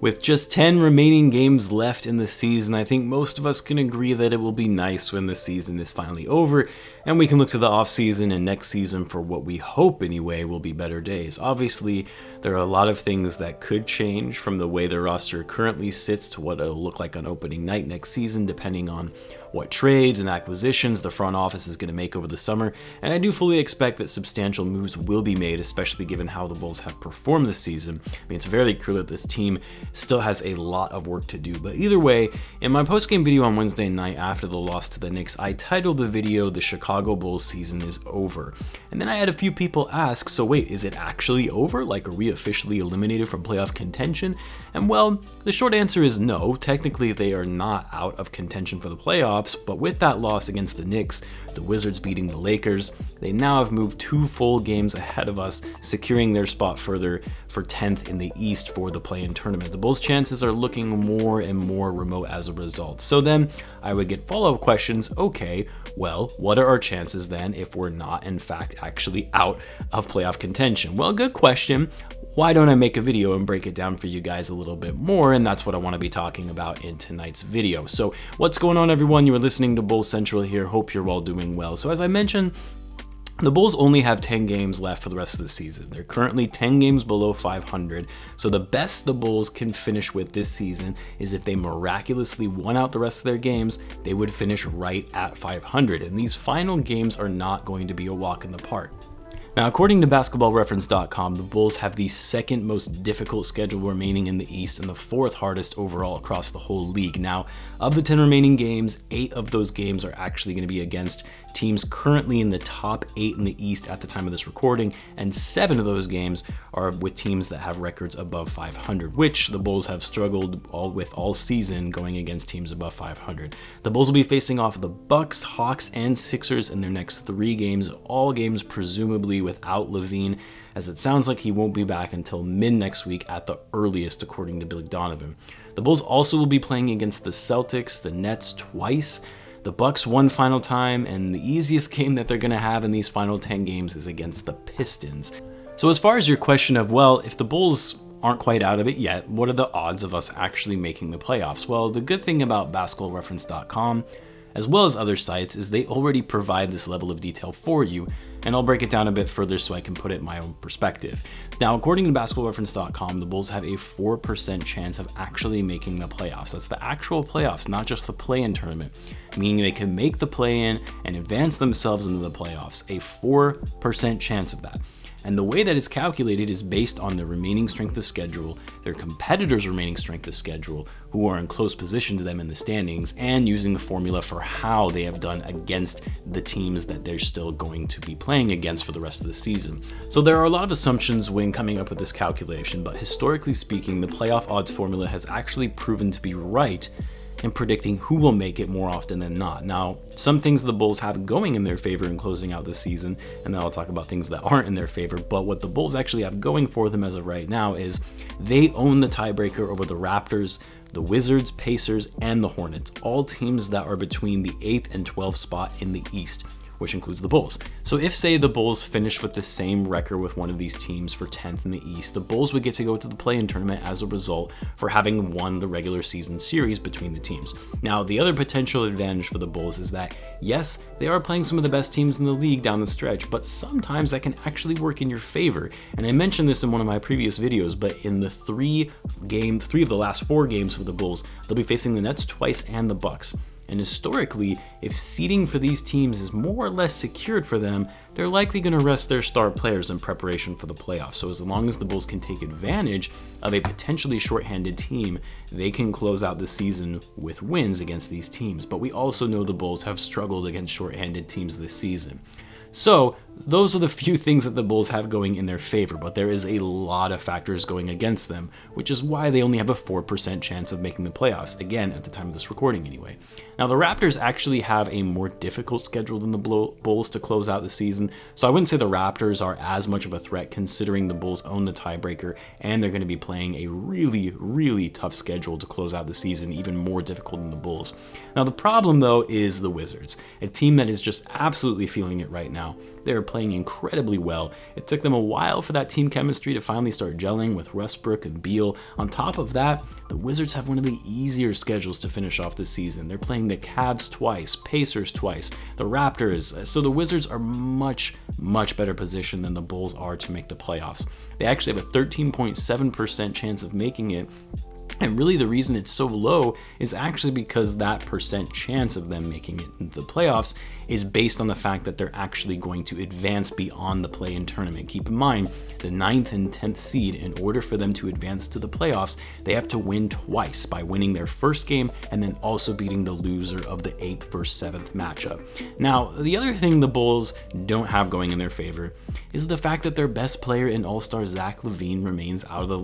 With just 10 remaining games left in the season, I think most of us can agree that it will be nice when the season is finally over and we can look to the offseason and next season for what we hope anyway will be better days. Obviously, there are a lot of things that could change from the way the roster currently sits to what it'll look like on opening night next season, depending on what trades and acquisitions the front office is going to make over the summer, and I do fully expect that substantial moves will be made, especially given how the Bulls have performed this season. I mean, it's very clear that this team still has a lot of work to do, but either way, in my post-game video on Wednesday night after the loss to the Knicks, I titled the video, "The Chicago Bulls season is over." And then I had a few people ask, so wait, is it actually over? Like, are we officially eliminated from playoff contention? And well, the short answer is no. Technically, they are not out of contention for the playoffs, but with that loss against the Knicks, the Wizards beating the Lakers, they now have moved 2 full games ahead of us, securing their spot further for 10th in the East for the play-in tournament. The Bulls' chances are looking more and more remote as a result. So then I would get follow-up questions. Okay, well, what are our chances then if we're not, in fact, actually out of playoff contention? Well, good question. Why don't I make a video and break it down for you guys a little bit more? And that's what I want to be talking about in tonight's video. So what's going on, everyone? You are listening to Bulls Central here. Hope you're all doing well. So as I mentioned, the Bulls only have 10 games left for the rest of the season. They're currently 10 games below 500, so the best the Bulls can finish with this season is if they miraculously won out the rest of their games, they would finish right at 500, and these final games are not going to be a walk in the park. Now, according to basketballreference.com, the Bulls have the second most difficult schedule remaining in the East and the 4th hardest overall across the whole league. Now, of the 10 remaining games, 8 of those games are actually going to be against teams currently in the top 8 in the East at the time of this recording, and 7 of those games are with teams that have records above 500, which the Bulls have struggled all season going against teams above 500. The Bulls will be facing off the Bucks, Hawks, and Sixers in their next 3 games, all games presumably without Lavine, as it sounds like he won't be back until mid next week at the earliest, according to Billy Donovan. The Bulls also will be playing against the Celtics, the Nets twice, the Bucks one final time, and the easiest game that they're going to have in these final 10 games is against the Pistons. So as far as your question of, well, if the Bulls aren't quite out of it yet, what are the odds of us actually making the playoffs? Well, the good thing about basketballreference.com, as well as other sites, is they already provide this level of detail for you, and I'll break it down a bit further so I can put it in my own perspective. Now, according to basketballreference.com, the Bulls have a 4% chance of actually making the playoffs. That's the actual playoffs, not just the play-in tournament, meaning they can make the play-in and advance themselves into the playoffs. A 4% chance of that. And the way that is calculated is based on the remaining strength of schedule, their competitors' remaining strength of schedule, who are in close position to them in the standings, and using the formula for how they have done against the teams that they're still going to be playing against for the rest of the season. So there are a lot of assumptions when coming up with this calculation, but historically speaking, the playoff odds formula has actually proven to be right in predicting who will make it more often than not. Now, some things the Bulls have going in their favor in closing out this season, and then I'll talk about things that aren't in their favor, but what the Bulls actually have going for them as of right now is they own the tiebreaker over the Raptors, the Wizards, Pacers, and the Hornets, all teams that are between the 8th and 12th spot in the East, which includes the Bulls. So if, say, the Bulls finish with the same record with one of these teams for 10th in the East, the Bulls would get to go to the play-in tournament as a result for having won the regular season series between the teams. Now, the other potential advantage for the Bulls is that, yes, they are playing some of the best teams in the league down the stretch, but sometimes that can actually work in your favor. And I mentioned this in one of my previous videos, but in the 3 of the last 4 games for the Bulls, they'll be facing the Nets twice and the Bucks. And historically, if seeding for these teams is more or less secured for them, they're likely going to rest their star players in preparation for the playoffs. So as long as the Bulls can take advantage of a potentially shorthanded team, they can close out the season with wins against these teams. But we also know the Bulls have struggled against shorthanded teams this season. So those are the few things that the Bulls have going in their favor, but there is a lot of factors going against them, which is why they only have a 4% chance of making the playoffs, again, at the time of this recording anyway. Now, the Raptors actually have a more difficult schedule than the Bulls to close out the season, so I wouldn't say the Raptors are as much of a threat considering the Bulls own the tiebreaker, and they're going to be playing a really, really tough schedule to close out the season, even more difficult than the Bulls. Now, the problem, though, is the Wizards, a team that is just absolutely feeling it right now. now. They are playing incredibly well. It took them a while for that team chemistry to finally start gelling with Westbrook and Beal. On top of that, the Wizards have one of the easier schedules to finish off the season. They're playing the Cavs twice, Pacers twice, the Raptors. So the Wizards are much better positioned than the Bulls are to make the playoffs. They actually have a 13.7% chance of making it. And really the reason it's so low is actually because that percent chance of them making it into the playoffs is based on the fact that they're actually going to advance beyond the play-in tournament. Keep in mind, the 9th and 10th seed, in order for them to advance to the playoffs, they have to win twice by winning their first game and then also beating the loser of the 8th versus 7th matchup. Now, the other thing the Bulls don't have going in their favor is the fact that their best player in All-Star Zach Lavine remains out of the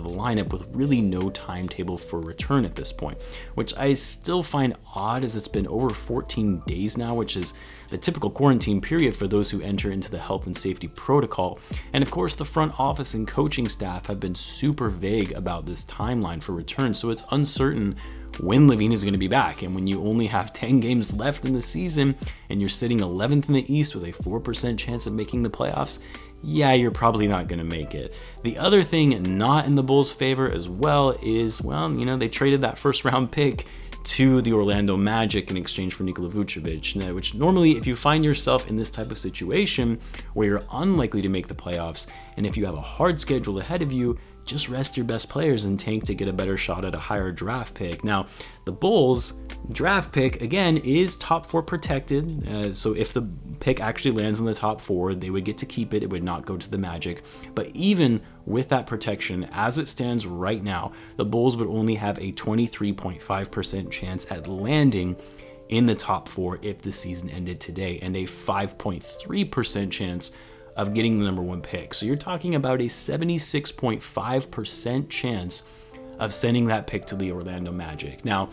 lineup with really no timetable for return at this point, which I still find odd as it's been over 14 days now, which is the typical quarantine period for those who enter into the health and safety protocol. And of course, the front office and coaching staff have been super vague about this timeline for return, so it's uncertain when Lavine is going to be back. And when you only have 10 games left in the season and you're sitting 11th in the East with a 4% chance of making the playoffs, yeah, you're probably not going to make it. The other thing not in the Bulls' favor as well is, well, they traded that first round pick to the Orlando Magic in exchange for Nikola Vucevic, which normally if you find yourself in this type of situation where you're unlikely to make the playoffs, and if you have a hard schedule ahead of you, just rest your best players and tank to get a better shot at a higher draft pick. Now, the Bulls draft pick, again, is top 4 protected. So if the pick actually lands in the top 4, they would get to keep it. It would not go to the Magic. But even with that protection, as it stands right now, the Bulls would only have a 23.5% chance at landing in the top 4 if the season ended today, and a 5.3% chance of getting the number 1 pick. So you're talking about a 76.5% chance of sending that pick to the Orlando Magic. Now,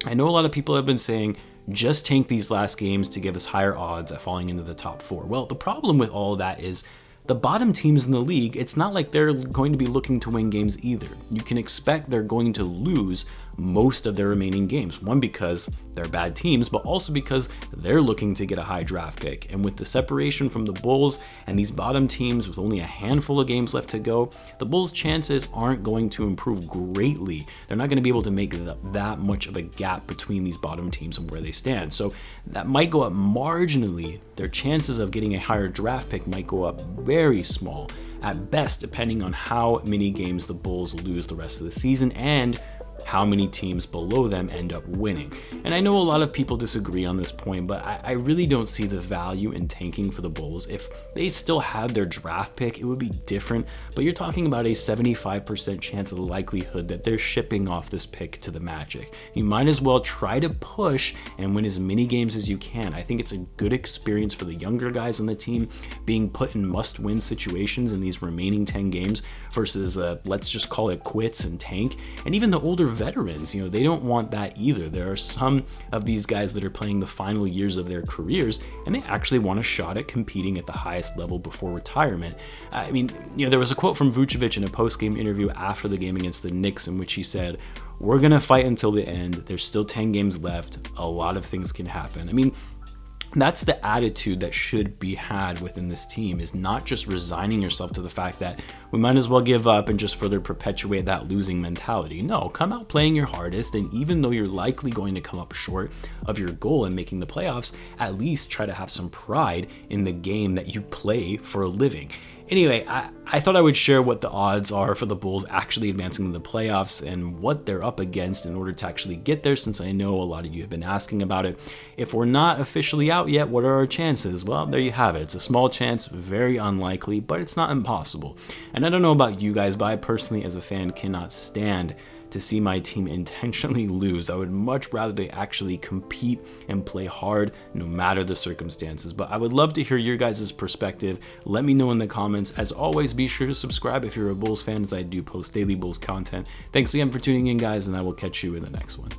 I know a lot of people have been saying, just tank these last games to give us higher odds at falling into the top 4. Well, the problem with all of that is the bottom teams in the league, it's not like they're going to be looking to win games either. You can expect they're going to lose most of their remaining games. One, because they're bad teams, but also because they're looking to get a high draft pick. And with the separation from the Bulls and these bottom teams with only a handful of games left to go, the Bulls' chances aren't going to improve greatly. They're not going to be able to make that much of a gap between these bottom teams and where they stand. So that might go up marginally. Their chances of getting a higher draft pick might go up very small at best, depending on how many games the Bulls lose the rest of the season and how many teams below them end up winning. And I know a lot of people disagree on this point, but I really don't see the value in tanking for the Bulls. If they still had their draft pick, it would be different, but you're talking about a 75% chance of the likelihood that they're shipping off this pick to the Magic. You might as well try to push and win as many games as you can. I think it's a good experience for the younger guys on the team being put in must-win situations in these remaining 10 games versus let's just call it quits and tank. And even the older veterans, they don't want that either. There are some of these guys that are playing the final years of their careers and they actually want a shot at competing at the highest level before retirement. I mean, there was a quote from Vucevic in a post-game interview after the game against the Knicks in which he said, "We're going to fight until the end. There's still 10 games left. A lot of things can happen." I mean, that's the attitude that should be had within this team, is not just resigning yourself to the fact that we might as well give up and just further perpetuate that losing mentality. No, come out playing your hardest, and even though you're likely going to come up short of your goal in making the playoffs, at least try to have some pride in the game that you play for a living. Anyway, I thought I would share what the odds are for the Bulls actually advancing to the playoffs and what they're up against in order to actually get there, since I know a lot of you have been asking about it. If we're not officially out yet, what are our chances? Well, there you have it. It's a small chance, very unlikely, but it's not impossible. And I don't know about you guys, but I personally, as a fan, cannot stand to see my team intentionally lose. I would much rather they actually compete and play hard no matter the circumstances. But I would love to hear your guys' perspective. Let me know in the comments. As always, be sure to subscribe if you're a Bulls fan, as I do post daily Bulls content. Thanks again for tuning in, guys, and I will catch you in the next one.